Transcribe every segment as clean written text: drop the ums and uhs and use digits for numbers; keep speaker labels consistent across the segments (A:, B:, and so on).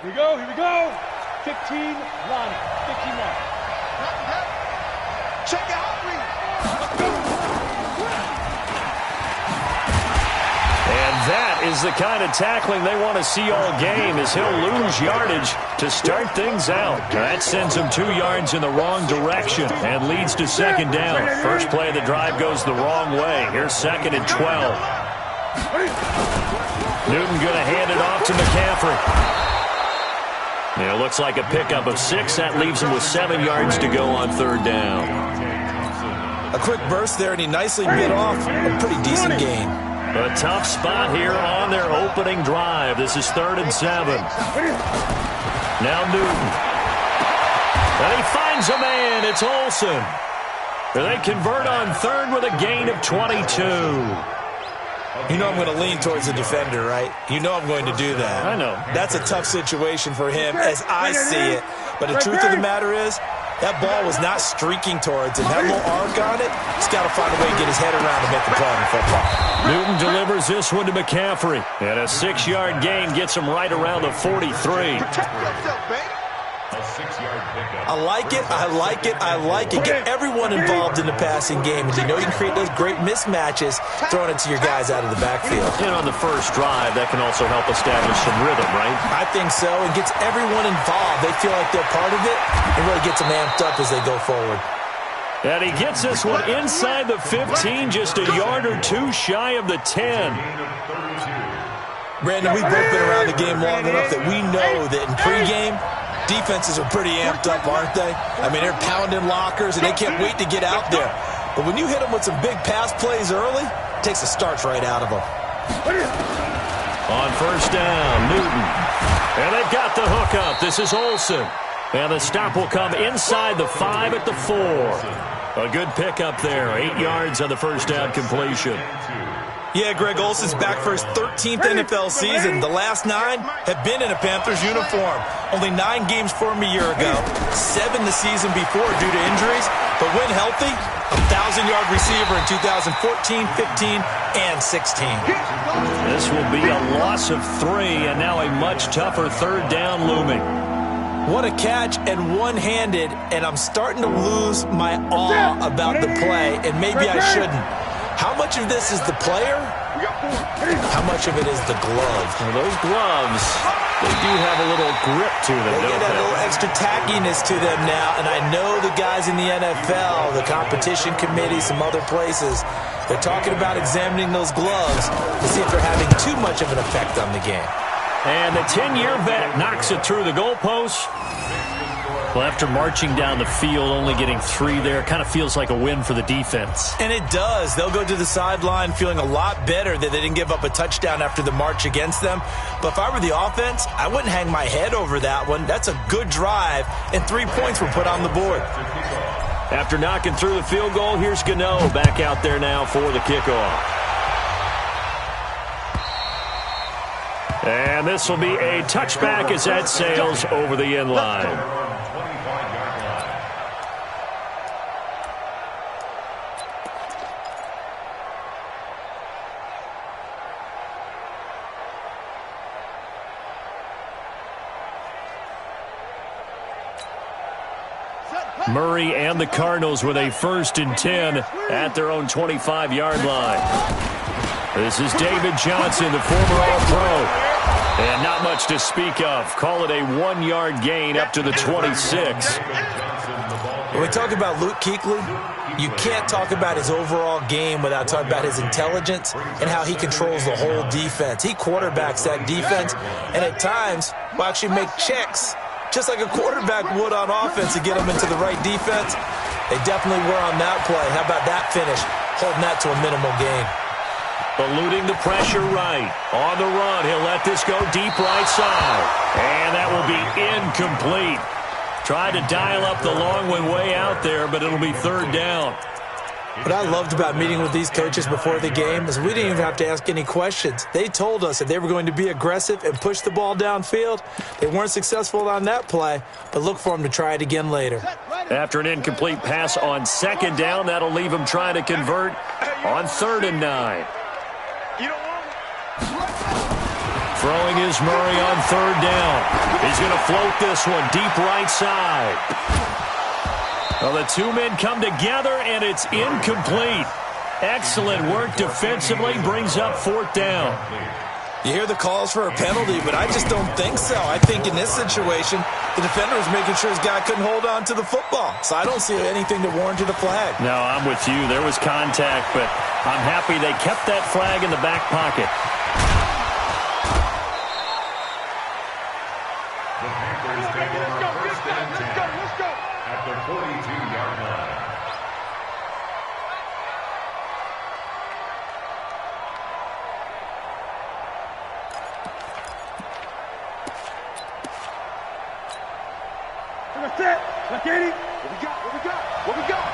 A: Here we go, here we go. 15, Lonnie. 15 now.
B: Check out.
C: And that is the kind of tackling they want to see all game, as he'll lose yardage to start things out. That sends him 2 yards in the wrong direction and leads to second down. First play of the drive goes the wrong way. Here's second and 12. Newton going to hand it off to McCaffrey. And it looks like a pickup of 6. That leaves him with 7 yards to go on third down.
D: A quick burst there, and he nicely bit off a pretty decent gain.
C: A tough spot here on their opening drive. This is 3rd and 7. Now Newton. And he finds a man. It's Olsen. They convert on 3rd with a gain of 22.
D: You know I'm going to lean towards the defender, right? You know I'm going to do that.
C: I know.
D: That's a tough situation for him as I see it. But the truth of the matter is, that ball was not streaking towards him. That little arc on it, he's got to find a way to get his head around and make the play on the football.
C: Newton delivers this one to McCaffrey. And a 6-yard gain gets him right around the 43.
D: I like it, I like it, I like it. Get everyone involved in the passing game. And you know you can create those great mismatches throwing it to your guys out of the backfield.
C: And on the first drive, that can also help establish some rhythm, right?
D: I think so. It gets everyone involved. They feel like they're part of it. It really gets them amped up as they go forward.
C: And he gets this one inside the 15, just a yard or 2 shy of the 10.
D: Brandon, we've both been around the game long enough that we know that in pregame, defenses are pretty amped up, aren't they? I mean, they're pounding lockers, and they can't wait to get out there. But when you hit them with some big pass plays early, it takes the starch right out of them.
C: On first down, Newton. And they've got the hook up. This is Olsen. And the stop will come inside the 5 at the 4. A good pickup there. 8 yards on the first down completion.
D: Yeah, Greg Olsen's back for his 13th NFL season. The last 9 have been in a Panthers uniform. Only 9 games for him a year ago. 7 the season before due to injuries. But when healthy, a 1,000-yard receiver in 2014, 15, and 16.
C: This will be a loss of 3, and now a much tougher third down looming.
D: What a catch, and one-handed, and I'm starting to lose my awe about the play, and maybe I shouldn't. How much of this is the player? How much of it is the glove?
C: Well, those gloves, they do have a little grip to them,
D: They
C: don't
D: get a
C: they?
D: little extra tackiness to them now, and I know the guys in the NFL, the competition committee, some other places, they're talking about examining those gloves to see if they're having too much of an effect on the game.
C: And the 10-year vet knocks it through the goalpost. Well, after marching down the field, only getting 3 there, kind of feels like a win for the defense.
D: And it does. They'll go to the sideline feeling a lot better that they didn't give up a touchdown after the march against them. But if I were the offense, I wouldn't hang my head over that one. That's a good drive, and 3 points were put on the board.
C: After knocking through the field goal, here's Gano back out there now for the kickoff. And this will be a touchback as that sails over the end line. Murray and the Cardinals with a 1st and 10 at their own 25-yard line. This is David Johnson, the former All-Pro. And not much to speak of. Call it a 1-yard gain up to the 26.
D: When we talk about Luke Kuechly, you can't talk about his overall game without talking about his intelligence and how he controls the whole defense. He quarterbacks that defense, and at times will actually make checks, just like a quarterback would on offense to get them into the right defense. They definitely were on that play. How about that finish? Holding that to a minimal gain.
C: Eluding the pressure right. On the run, he'll let this go deep right side. And that will be incomplete. Tried to dial up the long one way out there, but it'll be 3rd down.
D: What I loved about meeting with these coaches before the game is we didn't even have to ask any questions. They told us that they were going to be aggressive and push the ball downfield. They weren't successful on that play, but look for them to try it again later.
C: After an incomplete pass on 2nd down, that'll leave them trying to convert on 3rd and 9. Throwing is Murray on third down. He's going to float this one deep right side. Well, the two men come together, and it's incomplete. Excellent work defensively, brings up fourth down.
D: You hear the calls for a penalty, but I just don't think so. I think in this situation, the defender was making sure his guy couldn't hold on to the football. So I don't see anything to warrant a flag.
C: No, I'm with you. There was contact, but I'm happy they kept that flag in the back pocket.
A: At the 42-yard line. That's it. Look, Katie. What we got? What we got? What we got?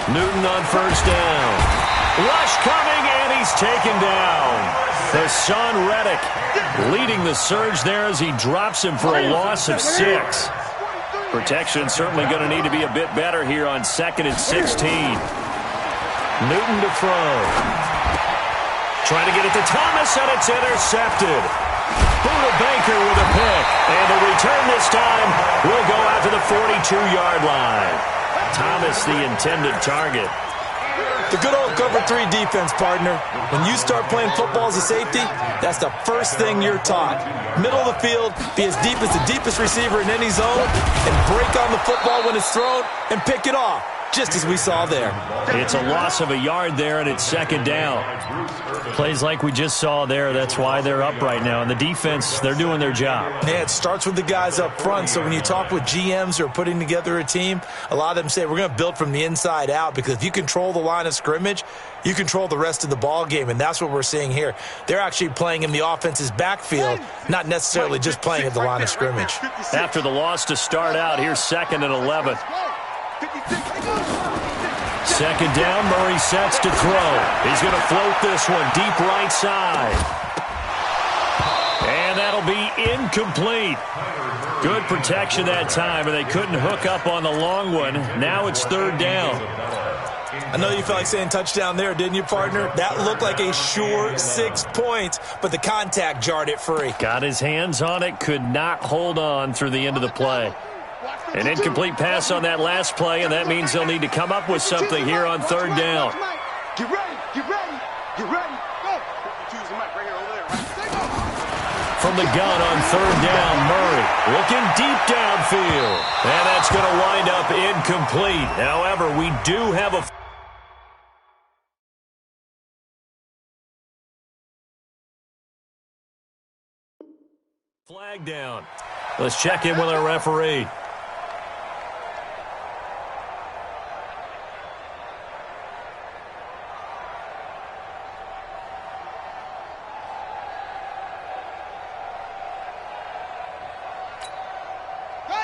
C: Newton on first down. Rush coming, and he's taken down. Hassan Reddick leading the surge there as he drops him for a loss of 6. Protection certainly going to need to be a bit better here on 2nd and 16. Newton to throw. Trying to get it to Thomas, and it's intercepted. Buda Baker with a pick. And the return this time will go out to the 42-yard line. Thomas the intended target.
D: The good old cover 3 defense, partner. When you start playing football as a safety, that's the first thing you're taught. Middle of the field, be as deep as the deepest receiver in any zone, and break on the football when it's thrown and pick it off, just as we saw there.
C: It's a loss of a yard there, and it's 2nd down. Plays like we just saw there, that's why they're up right now. And the defense, they're doing their job.
D: Yeah, it starts with the guys up front. So when you talk with GMs who are putting together a team, a lot of them say we're going to build from the inside out, because if you control the line of scrimmage, you control the rest of the ball game, and that's what we're seeing here. They're actually playing in the offense's backfield, not necessarily just playing at the line of scrimmage.
C: After the loss to start out, here's 2nd and 11. 2nd down, Murray sets to throw. He's going to float this one deep right side. And that'll be incomplete. Good protection that time, and they couldn't hook up on the long one. Now it's 3rd down.
D: I know you felt like saying touchdown there, didn't you, partner? That looked like a sure 6 points, but the contact jarred it free.
C: Got his hands on it, could not hold on through the end of the play. An incomplete pass on that last play, and that means they'll need to come up with something here on 3rd down.
A: Get ready, get ready, get ready. Go. Choose the mic right here, over there. Right?
C: From the gun on 3rd down, Murray looking deep downfield. And that's going to wind up incomplete. However, we do have a flag down. Let's check in with our referee.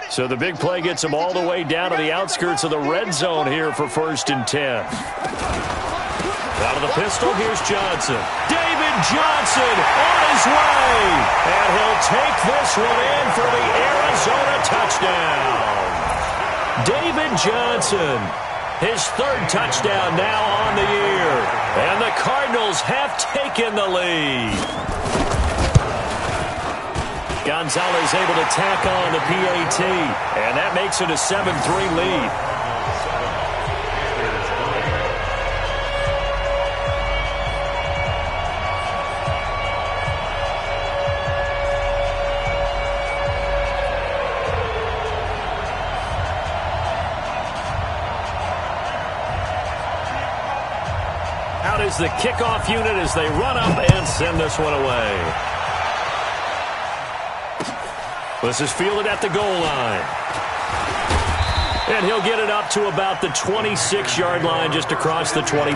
C: So the big play gets them all the way down to the outskirts of the red zone here for 1st and 10. Out of the pistol, here's Johnson. David Johnson on his way. And he'll take this one in for the Arizona touchdown. David Johnson, his 3rd touchdown now on the year. And the Cardinals have taken the lead. Gonzalez able to tack on the PAT, and that makes it a 7-3 lead. Out is the kickoff unit as they run up and send this one away. This is fielded at the goal line. And he'll get it up to about the 26-yard line, just across the 25.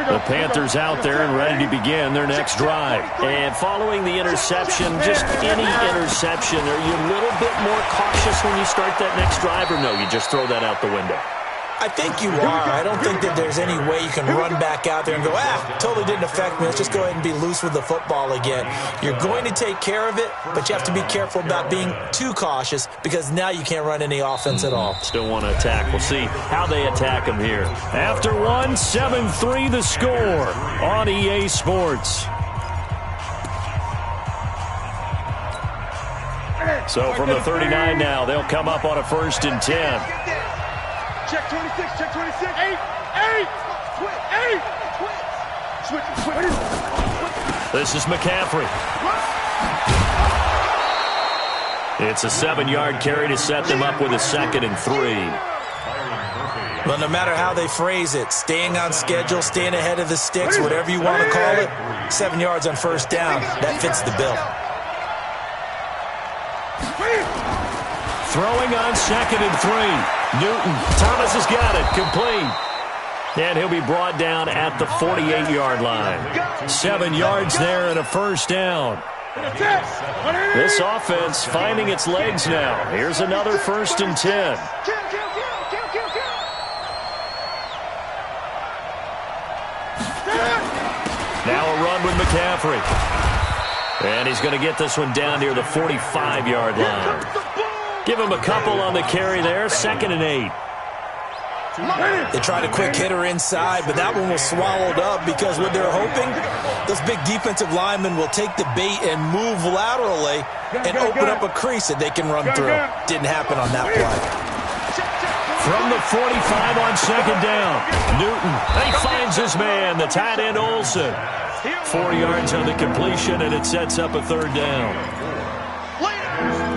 C: The Panthers out there and ready to begin their next drive. And following the interception, just any interception, are you a little bit more cautious when you start that next drive, or no, you just throw that out the window?
D: I think you are. I don't think that there's any way you can run back out there and go, totally didn't affect me. Let's just go ahead and be loose with the football again. You're going to take care of it, but you have to be careful about being too cautious because now you can't run any offense at all.
C: Still want to attack. We'll see how they attack him here. After one, 7-3 the score on EA Sports. So from the 39 now, they'll come up on a 1st and 10.
A: Check 26, check 26. 8. Switch.
C: This is McCaffrey. It's a 7-yard carry to set them up with a 2nd and 3.
D: Well, no matter how they phrase it, staying on schedule, staying ahead of the sticks, whatever you want to call it, 7 yards on 1st down, that fits the bill.
C: Throwing on 2nd and 3. Newton. Thomas has got it. Complete. And he'll be brought down at the 48-yard line. 7 yards there and a 1st down. This offense finding its legs now. Here's another 1st and 10. Now a run with McCaffrey. And he's going to get this one down near the 45-yard line. Give him a couple on the carry there. 2nd and 8.
D: They tried a quick hitter inside, but that one was swallowed up because what they're hoping, those big defensive linemen will take the bait and move laterally and open up a crease that they can run through. Didn't happen on that play.
C: From the 45 on 2nd down, Newton, he finds his man, the tight end Olsen. 4 yards on the completion, and it sets up a 3rd down.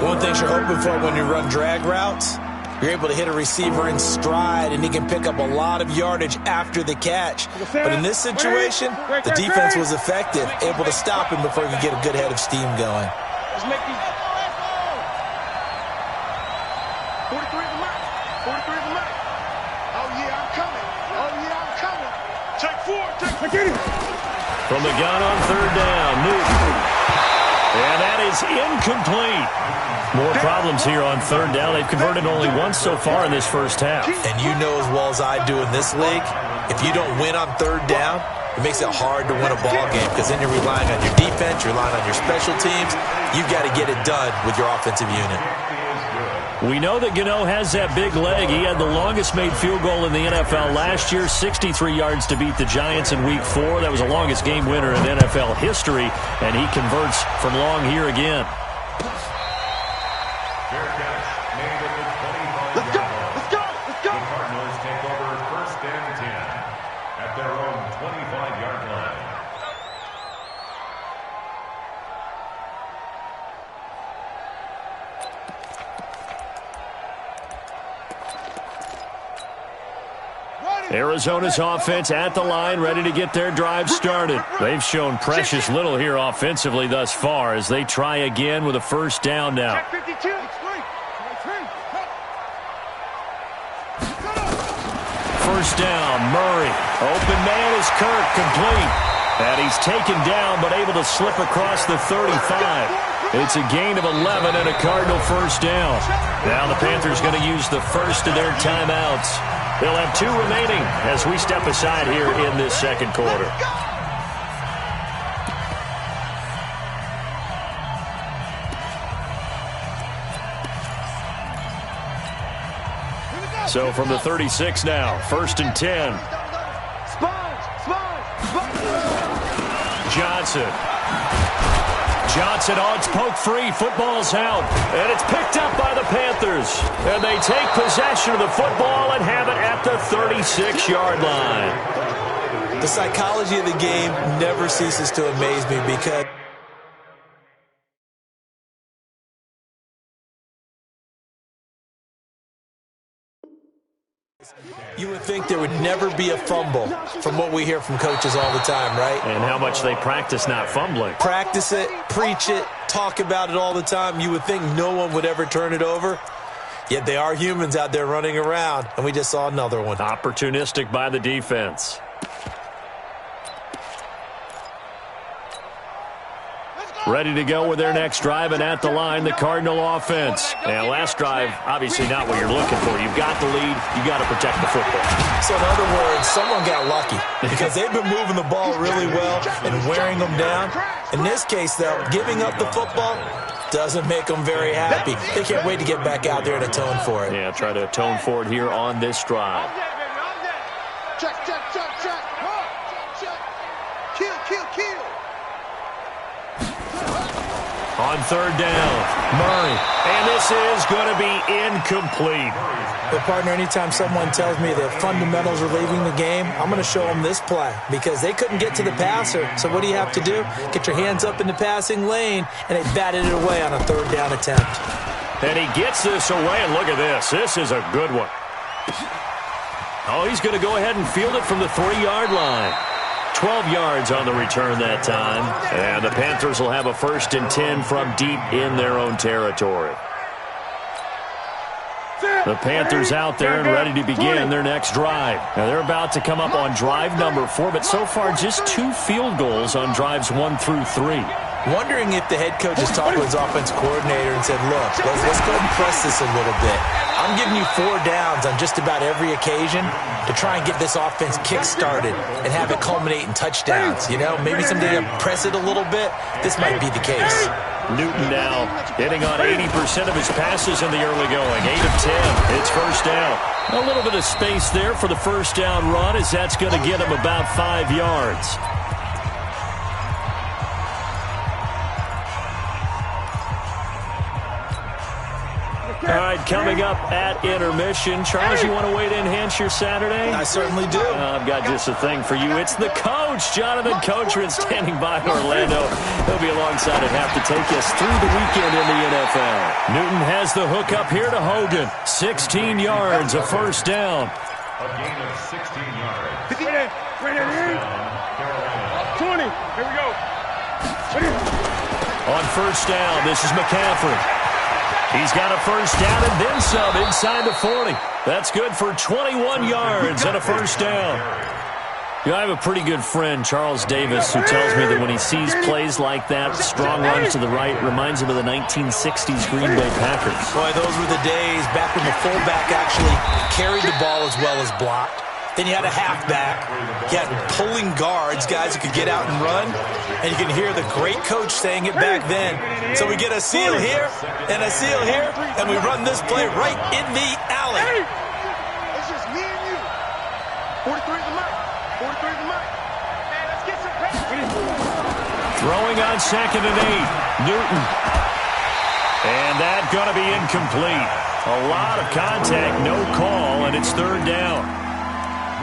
D: One thing you're hoping for when you run drag routes, you're able to hit a receiver in stride, and he can pick up a lot of yardage after the catch. But in this situation, the defense was effective, able to stop him before he could get a good head of steam going.
A: 43 the mark. Oh, yeah, I'm coming. Take 4. Take 4.
C: From the gun on 3rd down, Newton. And that is incomplete. More problems here on 3rd down. They've converted only once so far in this 1st half.
D: And you know as well as I do in this league, if you don't win on 3rd down, it makes it hard to win a ball game because then you're relying on your defense, you're relying on your special teams. You've got to get it done with your offensive unit.
C: We know that Gano has that big leg. He had the longest made field goal in the NFL last year, 63 yards to beat the Giants in Week 4. That was the longest game winner in NFL history, and he converts from long here again.
A: Let's go.
B: The Cardinals take over 1st and 10 at their own 25-yard line.
C: Arizona's offense at the line, ready to get their drive started. They've shown precious little here offensively thus far as they try again with a 1st down now.
A: Check 52.
C: First down, Murray. Open man is Kirk, complete. And he's taken down but able to slip across the 35. It's a gain of 11 and a Cardinal 1st down. Now the Panthers going to use the first of their timeouts. They'll have 2 remaining as we step aside here in this 2nd quarter. So from the 36 now, 1st and 10. Johnson, it's poked free. Football's out. And it's picked up by the Panthers. And they take possession of the football and have it at the 36-yard line.
D: The psychology of the game never ceases to amaze me because you would think there would never be a fumble from what we hear from coaches all the time, right?
C: And how much they practice not fumbling.
D: Practice it, preach it, talk about it all the time. You would think no one would ever turn it over. Yet they are humans out there running around, and we just saw another one.
C: Opportunistic by the defense. ready to go with their next drive, and at the line, the Cardinal offense. And last drive, obviously not what you're looking for. You've got the lead. You got to protect the football.
D: So in other words, someone got lucky because they've been moving the ball really well and wearing them down. In this case, though, giving up the football doesn't make them very happy. They can't wait to get back out there and atone for it.
C: Yeah, try to atone for it here on this drive.
A: Check. Kill.
C: On third down, Murray. And this is going to be incomplete.
D: But, partner, anytime someone tells me the fundamentals are leaving the game, I'm going to show them this play because they couldn't get to the passer. So what do you have to do? Get your hands up in the passing lane, and they batted it away on a third down attempt.
C: And he gets this away, and look at this. This is a good one. Oh, he's going to go ahead and field it from the 3-yard line. 12 yards on the return that time. And the Panthers will have a 1st and 10 from deep in their own territory. The Panthers out there and ready to begin their next drive. Now, they're about to come up on drive number 4, but so far just 2 field goals on drives 1 through 3.
D: Wondering if the head coach has talked to his offense coordinator and said, look, let's go and press this a little bit. I'm giving you 4 downs on just about every occasion to try and get this offense kick-started and have it culminate in touchdowns. You know, maybe someday to press it a little bit. This might be the case.
C: Newton now hitting on 80% of his passes in the early going. 8 of 10. It's first down. A little bit of space there for the first down run as that's going to get him about 5 yards. All right, coming up at intermission. Charles, you want to wait to enhance your Saturday?
D: I certainly do.
C: I've got just a thing for you. It's the coach, Jonathan Coachman, standing by in Orlando. He'll be alongside at half to take us through the weekend in the NFL. Newton has the hook up here to Hogan. 16 yards, a first down.
B: A gain of 16 yards.
A: 20. Here we go.
C: On first down, this is McCaffrey. He's got a first down and then some inside the 40. That's good for 21 yards and a first down. You know, I have a pretty good friend, Charles Davis, who tells me that when he sees plays like that, strong runs to the right, reminds him of the 1960s Green Bay Packers.
D: Boy, those were the days back when the fullback actually carried the ball as well as blocked. Then you had a halfback. You had pulling guards, guys who could get out and run. And you can hear the great coach saying it back then. So we get a seal here and a seal here, and we run this play right in the alley.
A: It's just me and you. 43 the mic. 43 the mic. Man, let's get some pressure.
C: Throwing on 2nd and 8. Newton. And that's going to be incomplete. A lot of contact, no call, and it's 3rd down.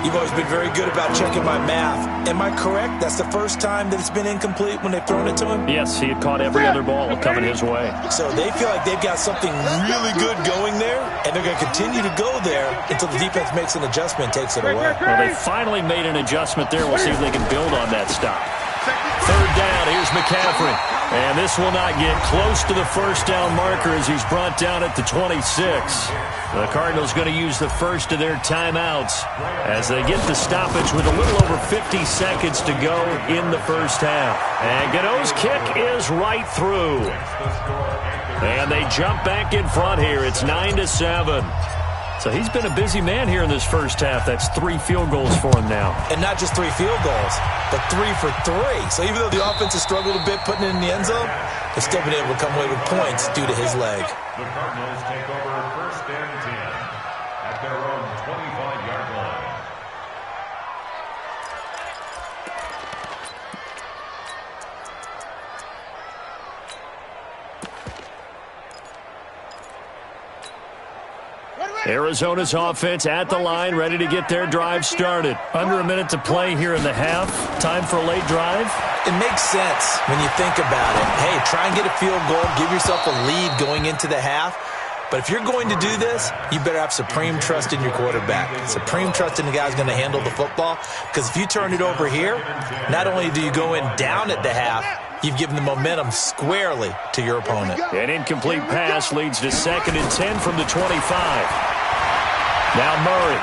D: You've always been very good about checking my math. Am I correct? That's the first time that it's been incomplete when they've thrown it to him?
C: Yes, he had caught every other ball coming his way.
D: So they feel like they've got something really good going there, and they're going to continue to go there until the defense makes an adjustment, takes it away.
C: Well, they finally made an adjustment there. We'll see if they can build on that stop. 3rd down, here's McCaffrey. And this will not get close to the first down marker as he's brought down at the 26. The Cardinals going to use the first of their timeouts as they get the stoppage with a little over 50 seconds to go in the first half. And Godot's kick is right through. And they jump back in front here. It's 9-7. So he's been a busy man here in this first half. That's 3 field goals for him now.
D: And not just 3 field goals, but 3 for 3. So even though the offense has struggled a bit putting it in the end zone, they've still been able to come away with points due to his leg.
B: The Cardinals take over 1st and 10 at their own 25-yard line.
C: Arizona's offense at the line, ready to get their drive started. Under a minute to play here in the half. Time for a late drive.
D: It makes sense when you think about it. Hey, try and get a field goal. Give yourself a lead going into the half. But if you're going to do this, you better have supreme trust in your quarterback. Supreme trust in the guy who's going to handle the football. Because if you turn it over here, not only do you go in down at the half, you've given the momentum squarely to your opponent.
C: An incomplete pass leads to 2nd and 10 from the 25. Now Murray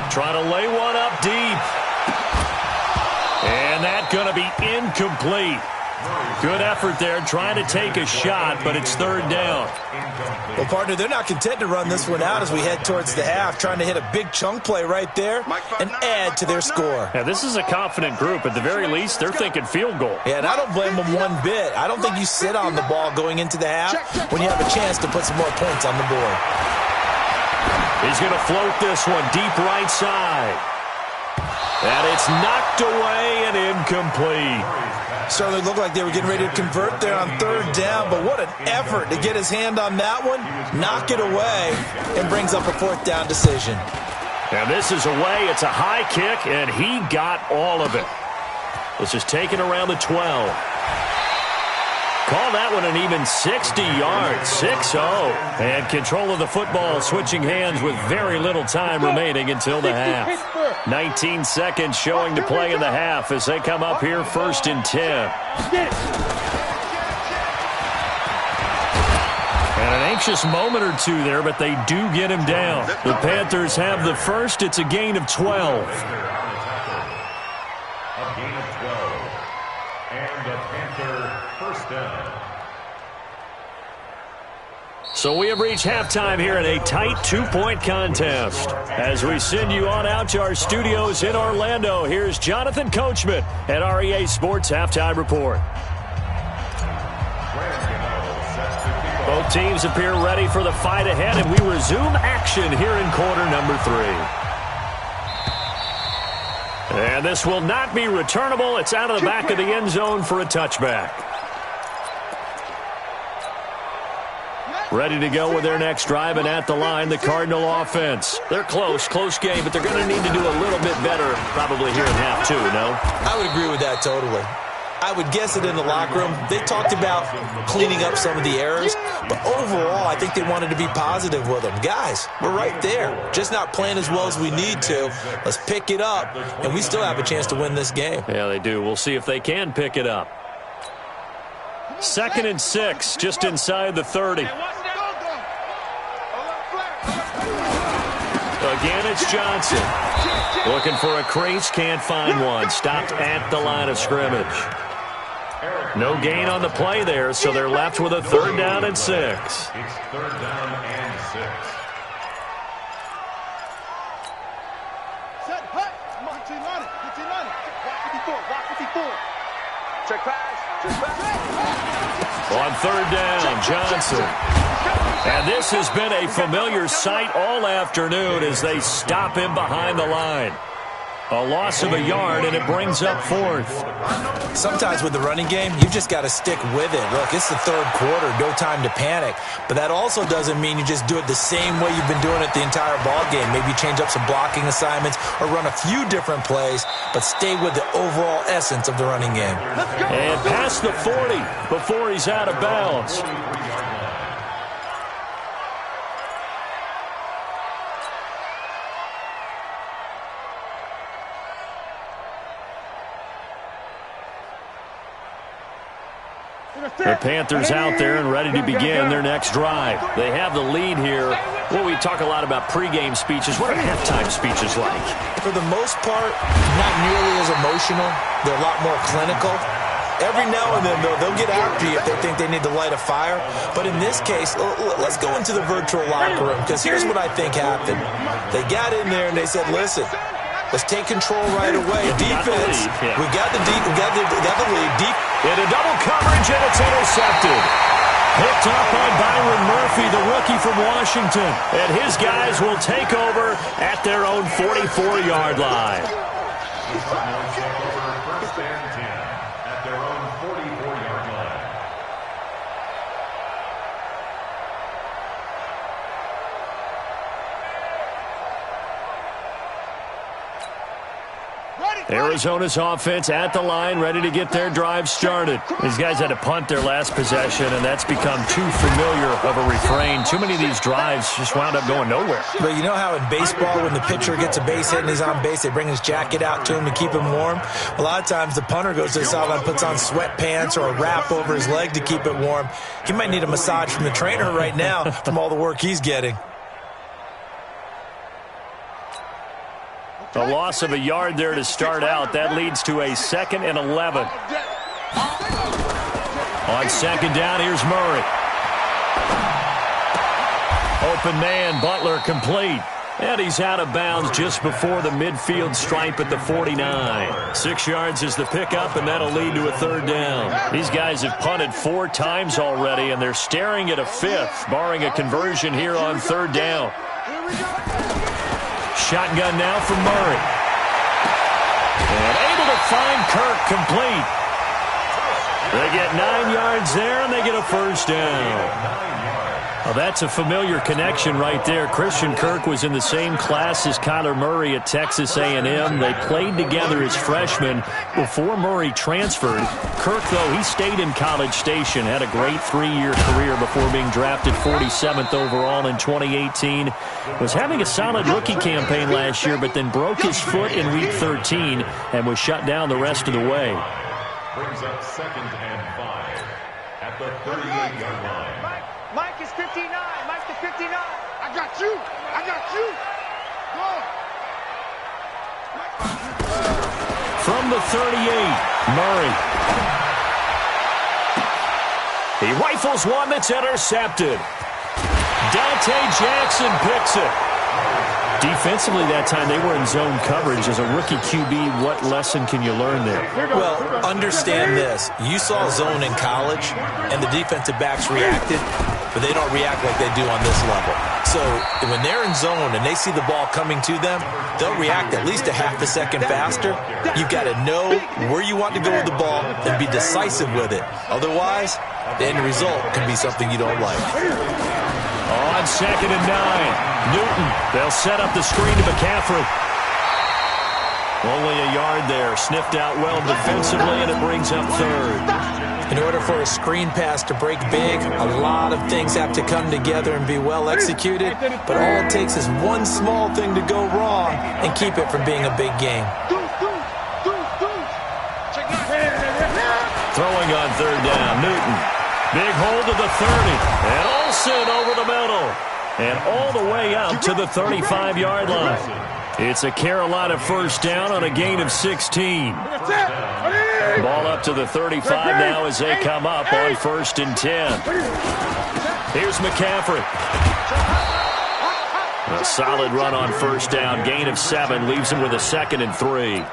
C: trying to lay one up deep. And that's going to be incomplete. Good effort there, trying to take a shot, but it's third down.
D: Well, partner, they're not content to run this one out as we head towards the half, trying to hit a big chunk play right there and add to their score.
C: Yeah, this is a confident group. At the very least, they're thinking field goal.
D: Yeah, and I don't blame them one bit. I don't think you sit on the ball going into the half when you have a chance to put some more points on the board.
C: He's going to float this one deep right side. And it's knocked away and incomplete.
D: Certainly looked like they were getting ready to convert there on third down, but what an effort to get his hand on that one, knock it away, and brings up a fourth down decision.
C: And this is away. It's a high kick, and he got all of it. This is taken around the 12. Call that one an even 60 yards, 6-0. And control of the football switching hands with very little time remaining until the half. 19 seconds showing to play in the half as they come up here first and 10. And an anxious moment or two there, but they do get him down. The Panthers have the first. It's a gain of 12.
B: A gain of 12. And the Panther first down.
C: So we have reached halftime here in a tight 2-point contest. As we send you on out to our studios in Orlando, here's Jonathan Coachman at REA Sports Halftime Report. Both teams appear ready for the fight ahead, and we resume action here in quarter number 3. And this will not be returnable. It's out of the back of the end zone for a touchback. Ready to go with their next drive, and at the line, the Cardinal offense. They're close game, but they're going to need to do a little bit better probably here in half two, no?
D: I would agree with that totally. I would guess it in the locker room. They talked about cleaning up some of the errors, but overall, I think they wanted to be positive with them. Guys, we're right there. Just not playing as well as we need to. Let's pick it up, and we still have a chance to win this game.
C: Yeah, they do. We'll see if they can pick it up. 2nd and 6, just inside the 30. Again, it's Johnson. Looking for a crease, can't find one. Stopped at the line of scrimmage. No gain on the play there, so they're left with a 3rd down and 6.
B: It's 3rd down and 6.
A: Set, hut. Come on, team on it. Get team on it. Rock 54. Check pass.
C: On 3rd down, Johnson. And this has been a familiar sight all afternoon as they stop him behind the line. A loss of a yard, and it brings up 4th.
D: Sometimes with the running game, you've just got to stick with it. Look, it's the 3rd quarter, no time to panic. But that also doesn't mean you just do it the same way you've been doing it the entire ball game. Maybe change up some blocking assignments or run a few different plays, but stay with the overall essence of the running game.
C: And past the 40 before he's out of bounds. The Panthers out there and ready to begin their next drive. They have the lead here. Well, we talk a lot about pregame speeches. What are halftime speeches like?
D: For the most part, not nearly as emotional. They're a lot more clinical. Every now and then, though, they'll get after you if they think they need to light a fire. But in this case, let's go into the virtual locker room, because here's what I think happened. They got in there and they said, listen, let's take control right away. Defense, we got the lead.
C: In a double coverage, and it's intercepted. Picked up by Byron Murphy, the rookie from Washington. And his guys will take over at their own 44-yard line.
B: First and 10 at their own 44-yard line.
C: Arizona's offense at the line, ready to get their drive started. These guys had to punt their last possession, and that's become too familiar of a refrain. Too many of these drives just wound up going nowhere.
D: But you know how in baseball, when the pitcher gets a base hit and he's on base, they bring his jacket out to him to keep him warm? A lot of times the punter goes to the sideline, puts on sweatpants or a wrap over his leg to keep it warm. He might need a massage from the trainer right now from all the work he's getting.
C: A loss of a yard there to start out. That leads to a 2nd and 11. On second down, here's Murray. Open man, Butler complete. And he's out of bounds just before the midfield stripe at the 49. 6 yards is the pickup, and that'll lead to a third down. These guys have punted 4 times already, and they're staring at a 5th, barring a conversion here on third down. Shotgun now from Murray. And able to find Kirk complete. They get 9 yards there, and they get a first down. Well, that's a familiar connection right there. Christian Kirk was in the same class as Kyler Murray at Texas A&M. They played together as freshmen before Murray transferred. Kirk, though, he stayed in College Station, had a great 3-year career before being drafted 47th overall in 2018. Was having a solid rookie campaign last year, but then broke his foot in Week 13 and was shut down the rest of the way.
B: Brings up 2nd and 5 at the 38-yard line.
A: Mike is 59. Mike to 59. I got you. I got you. Go.
C: From the 38, Murray. He rifles one that's intercepted. Dante Jackson picks it. Defensively that time, they were in zone coverage. As a rookie QB, what lesson can you learn there?
D: Well, understand this. You saw zone in college, and the defensive backs reacted, but they don't react like they do on this level. So when they're in zone and they see the ball coming to them, they'll react at least a half a second faster. You've got to know where you want to go with the ball and be decisive with it. Otherwise, the end result can be something you don't like.
C: On 2nd and 9, Newton. They'll set up the screen to McCaffrey. Only a yard there. Sniffed out well defensively, and it brings up third.
D: In order for a screen pass to break big, a lot of things have to come together and be well executed, but all it takes is one small thing to go wrong and keep it from being a big game.
C: Throwing on third down, Newton. Big hold to the 30, and Olsen over the middle, and all the way out to the 35-yard line. It's a Carolina first down on a gain of 16. Ball up to the 35 now as they come up on 1st and 10. Here's McCaffrey. A solid run on first down. Gain of 7 leaves him with a 2nd and 3.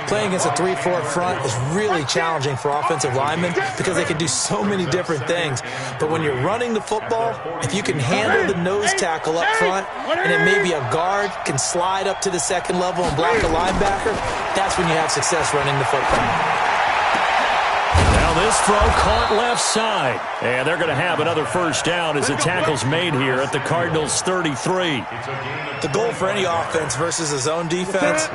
D: Playing against a 3-4 front is really challenging for offensive linemen because they can do so many different things. But when you're running the football, if you can handle the nose tackle up front, and then maybe a guard can slide up to the 2nd level and block a linebacker, that's when you have success running the football.
C: Now this throw caught left side. And they're going to have another first down as the tackle's made here at the Cardinals' 33.
D: The goal for any offense versus a zone defense,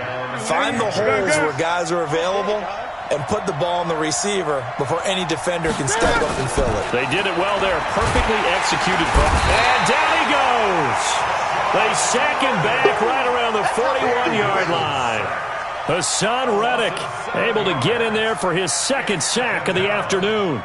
D: find the holes where guys are available and put the ball on the receiver before any defender can step up and fill it.
C: They did it well there. Perfectly executed. And down he goes. They sack him back right around the 41-yard line. Hassan Reddick able to get in there for his 2nd sack of the afternoon.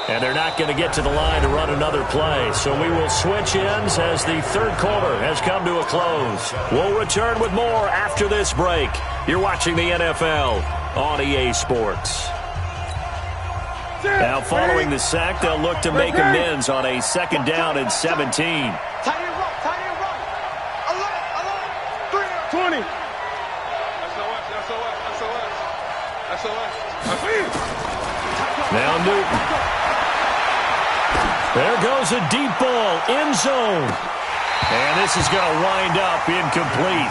C: And they're not going to get to the line to run another play. So we will switch ends as the 3rd quarter has come to a close. We'll return with more after this break. You're watching the NFL on EA Sports. Now following the sack, they'll look to make amends on a 2nd down and 17.
A: Tight end run, tight end run. 11, 3, 20. SOS.
C: Now Newton. There goes a deep ball, end zone. And this is going to wind up incomplete.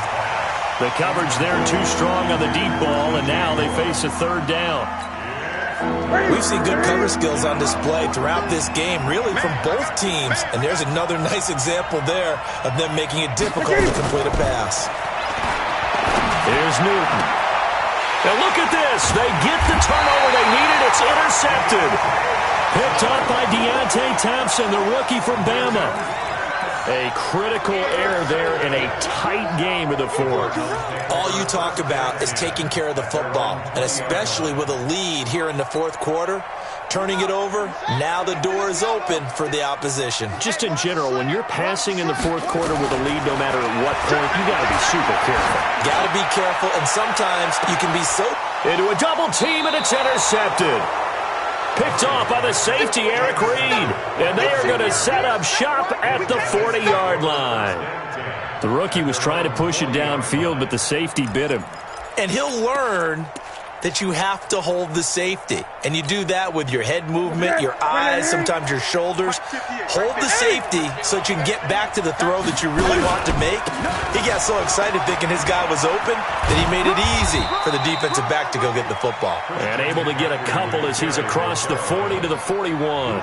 C: The coverage there too strong on the deep ball, and now they face a 3rd down.
D: We've seen good cover skills on display throughout this game, really from both teams. And there's another nice example there of them making it difficult to complete a pass.
C: Here's Newton. Now look at this. They get the turnover they needed. It's intercepted. Picked up by Deontay Thompson, the rookie from Bama. A critical error there in a tight game of the fourth.
D: All you talk about is taking care of the football, and especially with a lead here in the fourth quarter, turning it over, now the door is open for the opposition.
C: Just in general, when you're passing in the fourth quarter with a lead, no matter at what point, you got to be super careful.
D: Got to be careful, and sometimes you can be so...
C: Into a double team, and it's intercepted. Picked off by the safety, Eric Reed. And they are going to set up shop at the 40-yard line. The rookie was trying to push it downfield, but the safety bit him.
D: And he'll learn that you have to hold the safety. And you do that with your head movement, your eyes, sometimes your shoulders. Hold the safety so that you can get back to the throw that you really want to make. He got so excited thinking his guy was open that he made it easy for the defensive back to go get the football.
C: And able to get a couple as he's across the 40 to the 41.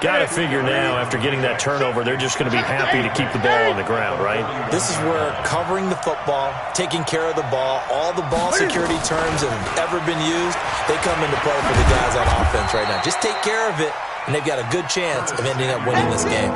C: Got to figure now, after getting that turnover, they're just going to be happy to keep the ball on the ground, right?
D: This is where covering the football, taking care of the ball, all the ball security terms that have ever been used, they come into play for the guys on offense right now. Just take care of it, and they've got a good chance of ending up winning this game.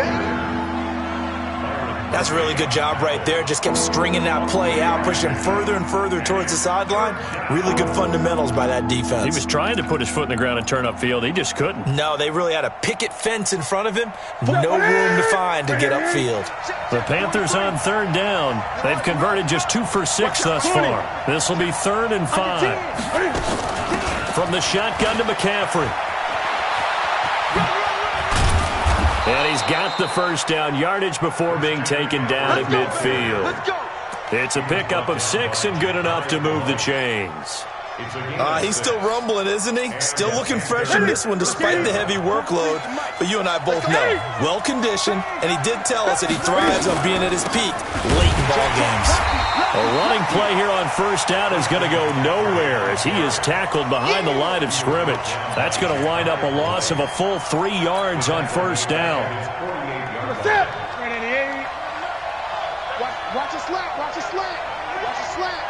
D: That's a really good job right there. Just kept stringing that play out, pushing further and further towards the sideline. Really good fundamentals by that defense.
C: He was trying to put his foot in the ground and turn upfield. He just couldn't.
D: No, they really had a picket fence in front of him. No room to find to get upfield.
C: The Panthers on third down. They've converted just 2 for 6 thus far. This will be 3rd and 5. From the shotgun to McCaffrey. And he's got the first down, yardage before being taken down at midfield. It's a pickup of 6 and good enough to move the chains.
D: He's still rumbling, isn't he? Still looking fresh in this one despite the heavy workload. But you and I both know, well-conditioned, and he did tell us that he thrives on being at his peak late in ball games.
C: A running play here on first down is going to go nowhere as he is tackled behind the line of scrimmage. That's going to wind up a loss of a full 3 yards on first down.
A: Watch a slant, watch a slant, watch a slant.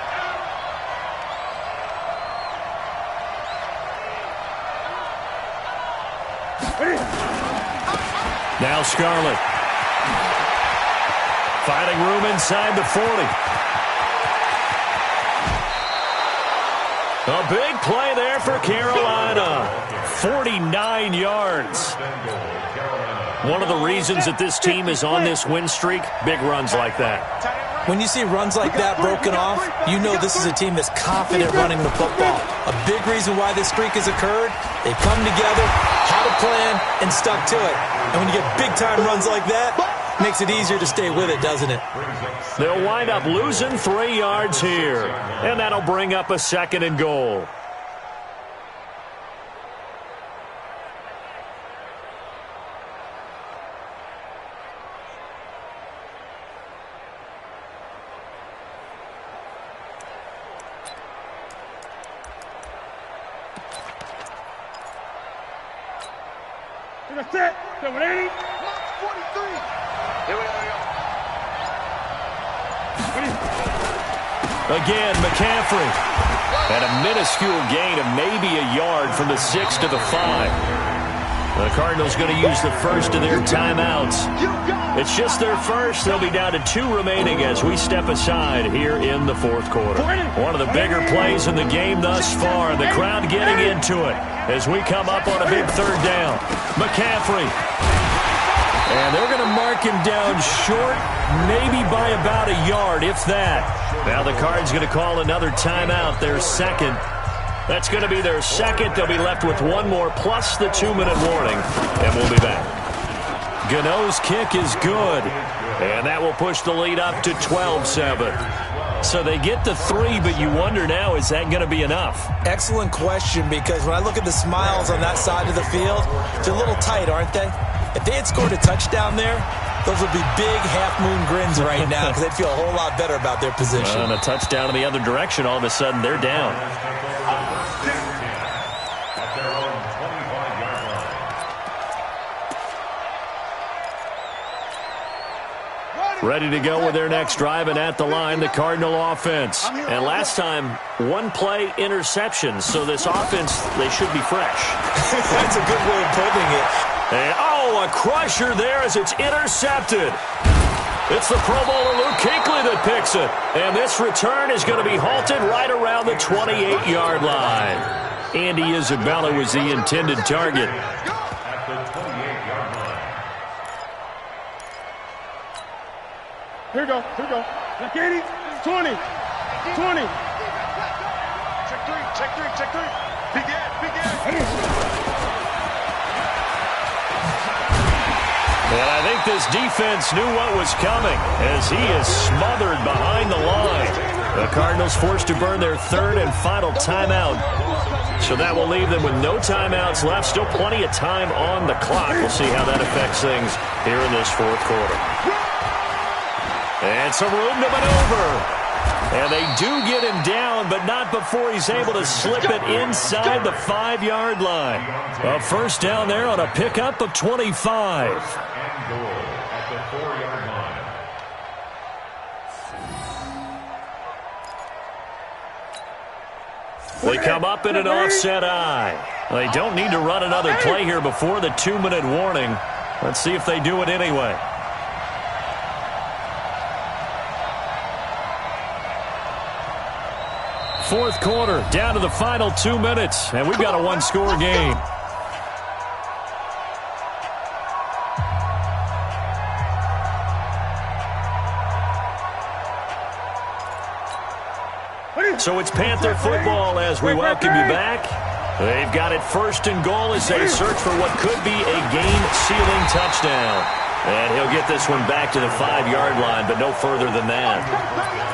C: Now Scarlett. Finding room inside the 40. A big play there for Carolina. 49 yards. One of the reasons that this team is on this win streak, big runs like that.
D: When you see runs like that broken off, you know this is a team that's confident running the football. A big reason why this streak has occurred, they've come together, had a plan, and stuck to it. And when you get big-time runs like that, it makes it easier to stay with it, doesn't it?
C: They'll wind up losing 3 yards here, and that'll bring up a 2nd and goal.
A: That's it. 780. 43. Here we go.
C: Again, McCaffrey. And a minuscule gain of maybe a yard from the 6 to the 5. The Cardinals going to use the first of their timeouts. It's just their first. They'll be down to 2 remaining as we step aside here in the fourth quarter. One of the bigger plays in the game thus far. The crowd getting into it as we come up on a big 3rd down. McCaffrey. And they're going to mark him down short, maybe by about a yard, if that. Now the Cards going to call another timeout, their 2nd. That's going to be their 2nd. They'll be left with 1 more plus the 2-minute warning, and we'll be back. Gano's kick is good, and that will push the lead up to 12-7. So they get the 3, but you wonder now, is that going to be enough?
D: Excellent question, because when I look at the smiles on that side of the field, they're a little tight, aren't they? If they had scored a touchdown there, those would be big half-moon grins right now because they'd feel a whole lot better about their position.
C: And a touchdown in the other direction, all of a sudden they're down.
B: At their own 25-yard line.
C: Ready to go with their next drive, and at the line, the Cardinal offense. And last time, 1-play interception, so this offense, they should be fresh.
D: That's a good way of putting it.
C: And, oh, Oh, a crusher there as it's intercepted. It's the Pro Bowler Luke Kuechly that picks it. And this return is going to be halted right around the 28-yard line. Andy Isabella was the intended target.
B: At the 28-yard line.
A: Here we go. Now, Katie, 20. Check three. Big Ed.
C: And I think this defense knew what was coming as he is smothered behind the line. The Cardinals forced to burn their third and final timeout. So that will leave them with no timeouts left. Still plenty of time on the clock. We'll see how that affects things here in this fourth quarter. And some room to maneuver. And they do get him down, but not before he's able to slip it inside the 5-yard line. A first down there on a pickup of 25.
B: And goal at the 4-yard line.
C: They come up in an offset eye. They don't need to run another play here before the 2-minute warning. Let's see if they do it anyway. Fourth quarter, down to the final 2 minutes, and we've got a one-score game. So it's Panther football as we welcome you back. They've got it first and goal as they search for what could be a game-sealing touchdown. And he'll get this one back to the 5-yard line, but no further than that.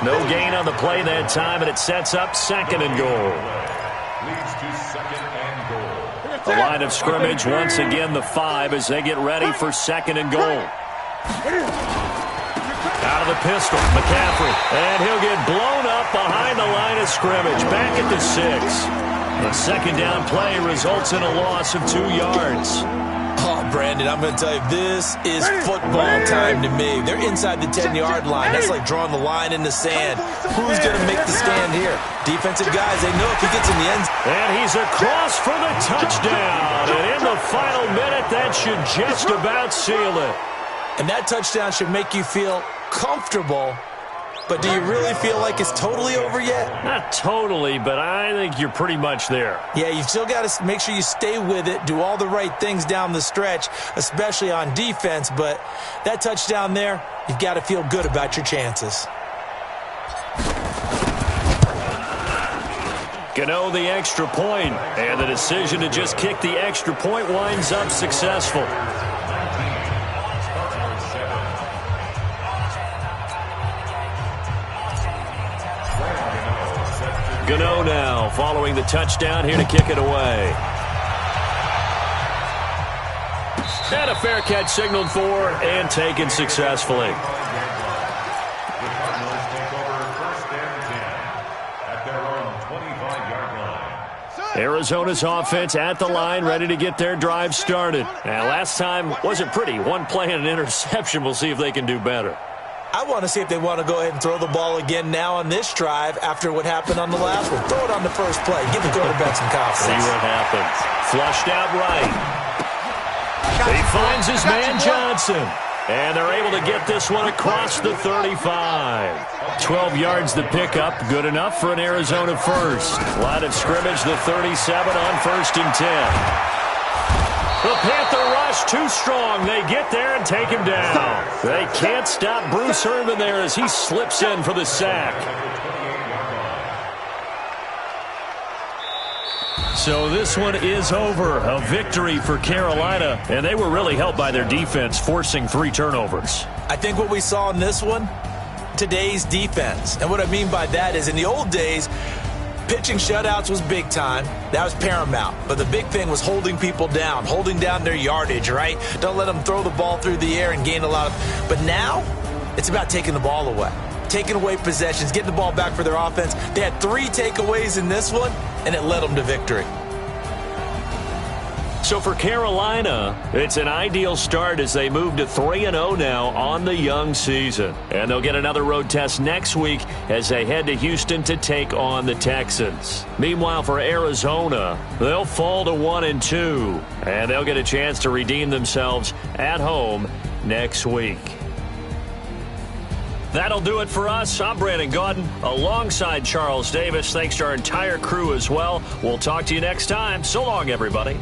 C: No gain on the play that time, and it sets up second and goal.
B: Leads to second and goal.
C: The line of scrimmage, once again, the 5 as they get ready for second and goal. Out of the pistol, McCaffrey. And he'll get blown up behind the line of scrimmage, back at the 6. The second down play results in a loss of 2 yards.
D: Oh, Brandon, I'm going to tell you, this is football time to me. They're inside the 10-yard line. That's like drawing the line in the sand. Who's going to make the stand here? Defensive guys, they know if he gets in the end.
C: And he's across for the touchdown. And in the final minute, that should just about seal it.
D: And that touchdown should make you feel comfortable. But do you really feel like it's totally over yet?
C: Not totally, but I think you're pretty much there.
D: Yeah, you've still got to make sure you stay with it, do all the right things down the stretch, especially on defense. But that touchdown there, you've got to feel good about your chances.
C: Gano the extra point, and the decision to just kick the extra point winds up successful. Gano now following the touchdown here to kick it away. And a fair catch signaled for and taken successfully.
B: The Cardinals take over first and 10 at their own 25-yard line.
C: Arizona's offense at the line, ready to get their drive started. Now, last time wasn't pretty. One play and an interception. We'll see if they can do better.
D: I want to see if they want to go ahead and throw the ball again now on this drive after what happened on the last one. Throw it on the first play. Give the quarterback some confidence.
C: See what happens. Flushed out right. He finds his man Johnson. And they're able to get this one across the 35. 12 yards the pickup. Good enough for an Arizona first. Line of scrimmage, the 37 on first and 10. The Panther rush too strong. They get there and take him down. They can't stop Bruce Irvin there as he slips in for the sack. So this one is over. A victory for Carolina, and they were really helped by their defense, forcing 3 turnovers.
D: I think what we saw in this one, today's defense. And what I mean by that is in the old days, pitching shutouts was big time. That was paramount. But the big thing was holding people down, holding down their yardage, right? Don't let them throw the ball through the air and gain a lot of. But now, it's about taking the ball away. Taking away possessions, getting the ball back for their offense. They had 3 takeaways in this one, and it led them to victory.
C: So for Carolina, it's an ideal start as they move to 3-0 now on the young season. And they'll get another road test next week as they head to Houston to take on the Texans. Meanwhile, for Arizona, they'll fall to 1-2, and they'll get a chance to redeem themselves at home next week. That'll do it for us. I'm Brandon Gaudin alongside Charles Davis. Thanks to our entire crew as well. We'll talk to you next time. So long, everybody.